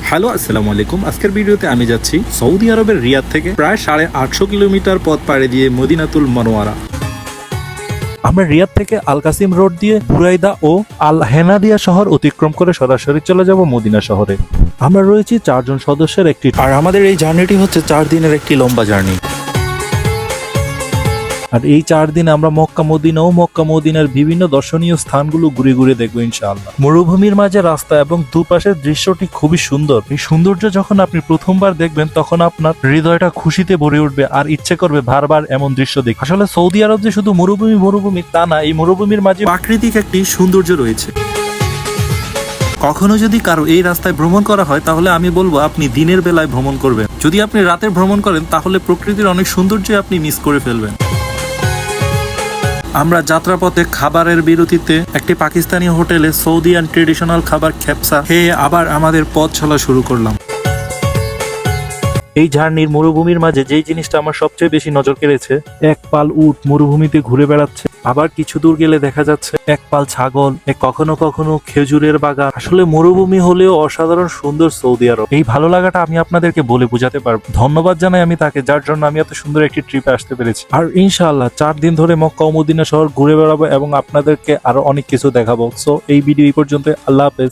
Hello, আসসালামু আলাইকুম। আজকের ভিডিওতে আমি যাচ্ছি সৌদি আরবের রিয়াদ থেকে প্রায় 850 কিলোমিটার পথ পাড়ি দিয়ে মদিনাতুল মনোয়ারা। আমরা রিয়াদ থেকে আল কাসিম রোড দিয়ে বুরাইদা ও আল হেনাদিয়া শহর অতিক্রম করে সরাসরি চলে যাব মদিনা শহরে। আমরা রয়েছি 4 জন সদস্যের একটি, আর আমাদের এই জার্নিটি হচ্ছে 4 দিনের একটি লম্বা জার্নি। আর এই 4 দিনে আমরা মক্কা মদিনা ও মক্কা মদিনার বিভিন্ন দর্শনীয় স্থানগুলো ঘুরে ঘুরে দেখবো ইনশাআল্লাহ। মরুভূমির মাঝে রাস্তা এবং দুপাশের দৃশ্যটি খুবই সুন্দর। এই সৌন্দর্য যখন আপনি প্রথমবার দেখবেন তখন আপনার হৃদয়টা খুশিতে ভরে উঠবে আর ইচ্ছে করবে বারবার এমন দৃশ্য দেখতে। আসলে সৌদি আরব যে শুধু মরুভূমি তা না, এই মরুভূমির মাঝে প্রাকৃতিক একটি সৌন্দর্য রয়েছে। কখনো যদি কারো এই রাস্তায় ভ্রমণ করা হয় তাহলে আমি বলবো আপনি দিনের বেলায় ভ্রমণ করবেন। যদি আপনি রাতে ভ্রমণ করেন তাহলে প্রকৃতির অনেক সৌন্দর্য আপনি মিস করে ফেলবেন। আমরা যাত্রাপথে খাবারের বিরতিতে একটি পাকিস্তানি হোটেলে সৌদিয়ান ট্রেডিশনাল খাবার খেপসা খেয়ে আবার আমাদের পথ চলা শুরু করলাম। এই জার্নির মরুভূমির মাঝে যেই জিনিসটা আমার সবচেয়ে বেশি নজর কেড়েছে, এক পাল উট মরুভূমিতে ঘুরে বেড়াচ্ছে, আবার কিছু দূর গেলে দেখা যাচ্ছে এক পাল ছাগল, কখনো কখনো খেজুরের বাগান। আসলে মরুভূমি হলেও অসাধারণ সুন্দর সৌদি আরব। এই ভালো লাগাটা আমি আপনাদেরকে বলে বোঝাতে পারবো। ধন্যবাদ জানাই আমি তাকে, যার জন্য আমি এত সুন্দর একটি ট্রিপে আসতে পেরেছি। আর ইনশাআল্লাহ 4 দিন ধরে মক্কা ও মদিনা শহর ঘুরে বেড়াবো এবং আপনাদেরকে আরো অনেক কিছু দেখাবো। সো এই ভিডিও এই পর্যন্ত। আল্লাহ হাফেজ।